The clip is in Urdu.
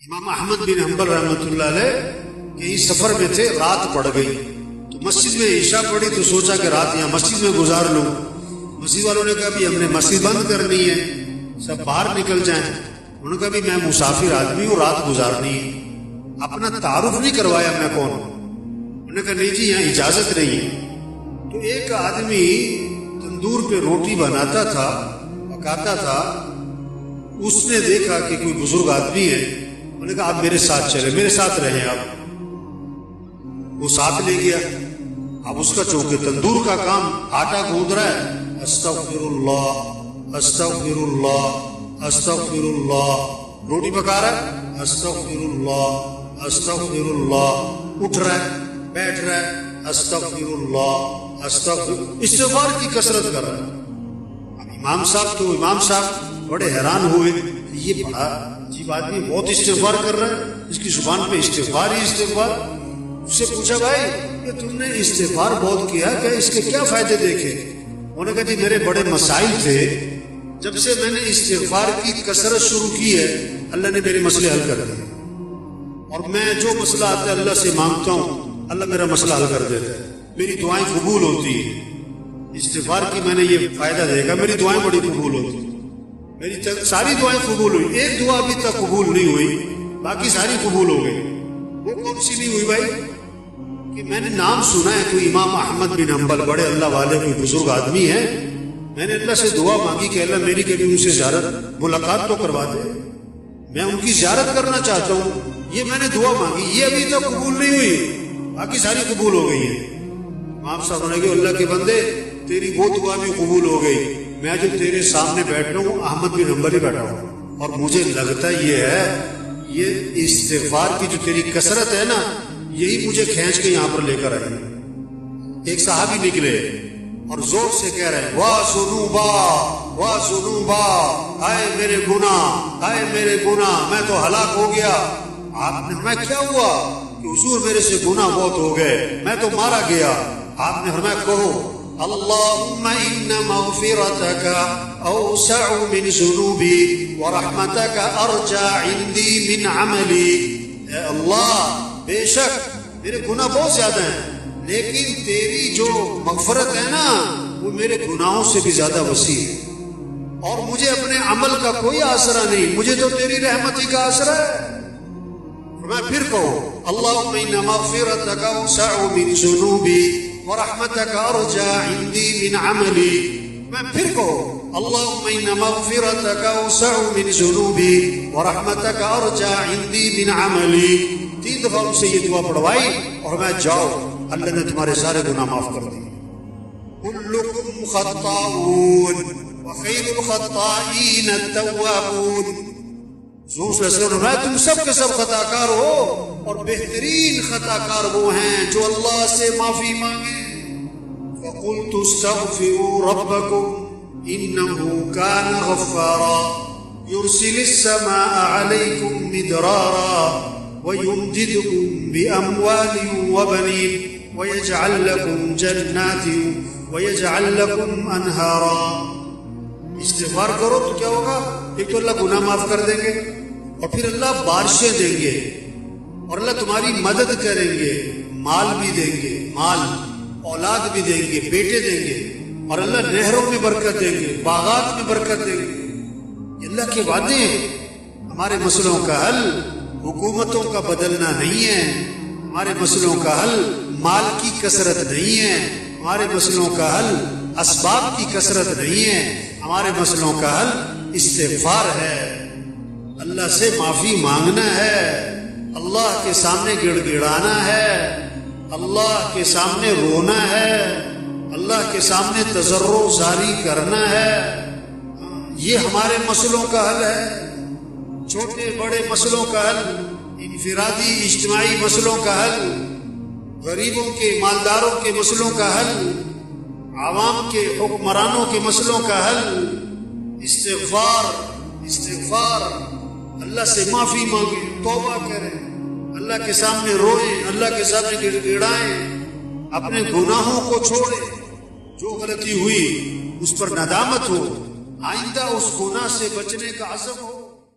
امام احمد بن حنبل رحمۃ اللہ علیہ کہیں سفر میں تھے، رات پڑ گئی تو مسجد میں عشاء پڑی تو سوچا کہ رات یہاں مسجد میں گزار لوں۔ مسجد والوں نے کہا بھی ہم نے مسجد بند کرنی ہے، سب باہر نکل جائیں۔ انہوں نے کہا بھی میں مسافر آدمی ہوں، رات گزارنی ہے۔ اپنا تعارف نہیں کروایا میں کون ہوں۔ انہوں نے کہا نہیں جی یہاں اجازت نہیں ہے۔ تو ایک آدمی تندور پہ روٹی بناتا تھا، پکاتا تھا، اس نے دیکھا کہ کوئی بزرگ آدمی ہے، انہوں نے کہا آپ میرے ساتھ چلے، میرے ساتھ رہیں آپ۔ وہ ساتھ لے گیا۔ اب اس کا چونکہ تندور کا کام آٹا گوندھ رہا ہے، استغفر اللہ استغفر اللہ استغفر اللہ، روٹی پکا رہا ہے، استغفر اللہ استغفر اللہ، اٹھ رہا ہے، بیٹھ رہا ہے، استغفر اللہ استغفر، استغفار کی کثرت کر رہا ہے۔ امام صاحب بڑے حیران ہوئے، یہ بڑا عجیب آدمی بہت استغفار کر رہا ہے، اس کی زبان پہ استغفار ہی استغفار۔ اس سے پوچھا بھائی کہ تم نے استغفار بہت کیا کہ اس کے کیا فائدے دیکھے؟ انہوں نے کہا جی میرے بڑے مسائل تھے، جب سے میں نے استغفار کی کثرت شروع کی ہے اللہ نے میرے مسئلے حل کر دیے، اور میں جو مسئلہ آتا ہے اللہ سے مانگتا ہوں اللہ میرا مسئلہ حل کر دیتا ہے، میری دعائیں قبول ہوتی ہیں۔ استغفار کی میں نے یہ فائدہ دیکھا، میری دعائیں بڑی قبول ہوتی ہیں، میری ساری دعائیں قبول ہوئی، ایک دعا ابھی تک قبول نہیں ہوئی، باقی ساری قبول ہو گئی۔ وہ کون سی نہیں ہوئی بھائی؟ کہ میں نے نام سنا ہے کوئی امام احمد بن حنبل، بڑے اللہ والے کوئی بزرگ آدمی ہے، میں نے اللہ سے دعا مانگی کہ اللہ میری کبھی ان سے زیارت ملاقات تو کروا دے، میں ان کی زیارت کرنا چاہتا ہوں، یہ میں نے دعا مانگی، یہ ابھی تک قبول نہیں ہوئی، باقی ساری قبول ہو گئی ہے۔ امام صاحب نے کہا اللہ کے بندے تیری وہ دعا بھی قبول ہو گئی، میں جو تیرے سامنے بیٹھ رہا ہوں احمد بن حنبل ہی بیٹھا ہوں، اور مجھے لگتا یہ ہے یہ استغفار کی جو تیری کثرت ہے نا یہی مجھے کھینچ کے یہاں پر لے کر آئی۔ ایک صحابی نکلے اور زور سے کہہ رہے ہیں واہ ذنوبا، ہائے میرے گناہ، ہائے میرے گناہ، میں تو ہلاک ہو گیا۔ آپ نے میں کیا ہوا کہ حضور میرے سے گناہ بہت ہو گئے، میں تو مارا گیا۔ آپ نے فرمایا کہو اللہم ان مغفرتک اوسع من ذنوبی ورحمتک ارجع عندی من عملی۔ اے اللہ بے شک میرے گناہ بہت زیادہ ہیں لیکن تیری جو مغفرت ہے نا وہ میرے گناہوں سے بھی زیادہ وسیع ہے، اور مجھے اپنے عمل کا کوئی آسرا نہیں، مجھے تو تیری رحمت ہی کا آسرا ہے۔ میں پھر کہوں اللہم ان مغفرتک اوسع من ذنوبی ورحمتک ارجع عندی من عملی۔ میں پھر کہوں اللہم ان مغفرتک اوسع من ذنوبی ورحمتک ارجع عندی من عملی۔ 3 دفعہ ان سے یہ دعا پڑھوائی اور میں جاؤ اللہ نے تمہارے سارے گناہ معاف کر دیے۔ کلکم خطاؤون وخیر الخطائین التوابون۔ حضور صلی اللہ علیہ وسلم تم سب کے سب خطا کار ہو اور بہترین خطا کار وہ ہیں جو اللہ سے معافی مانگے۔ فقلت استغفروا ربکم انه کان غفارا یرسل السماء علیکم مدرارا وَيُمْدِدْكُمْ بِأَمْوَالٍ وَبَنِينَ وَيَجْعَلْ لَكُمْ جَنَّاتٍ وَيَجْعَلْ لَكُمْ أَنْهَارًا۔ استغفار کرو تو کیا ہوگا؟ ایک تو اللہ گناہ معاف کر دیں گے، اور پھر اللہ بارشیں دیں گے، اور اللہ تمہاری مدد کریں گے، مال بھی دیں گے، مال اولاد بھی دیں گے، بیٹے دیں گے، اور اللہ نہروں میں برکت دیں گے، باغات میں برکت دیں گے۔ یہ اللہ کے وعدے ہیں۔ ہمارے مسئلوں کا حل حکومتوں کا بدلنا نہیں ہے، ہمارے مسئلوں کا حل مال کی کثرت نہیں ہے، ہمارے مسئلوں کا حل اسباب کی کثرت نہیں ہے، ہمارے مسئلوں کا حل استغفار ہے، اللہ سے معافی مانگنا ہے، اللہ کے سامنے گڑ گڑانا ہے، اللہ کے سامنے رونا ہے، اللہ کے سامنے تضرع زاری کرنا ہے۔ یہ ہمارے مسئلوں کا حل ہے۔ چھوٹے بڑے مسئلوں کا حل، انفرادی اجتماعی مسئلوں کا حل، غریبوں کے مالداروں کے مسئلوں کا حل، عوام کے حکمرانوں کے مسئلوں کا حل استغفار۔ اللہ سے معافی مانگیں، توبہ کریں، اللہ کے سامنے روئیں، اللہ کے سامنے گڑ گڑائیں، اپنے گناہوں کو چھوڑیں، جو غلطی ہوئی اس پر ندامت ہو، آئندہ اس گناہ سے بچنے کا عزم ہو۔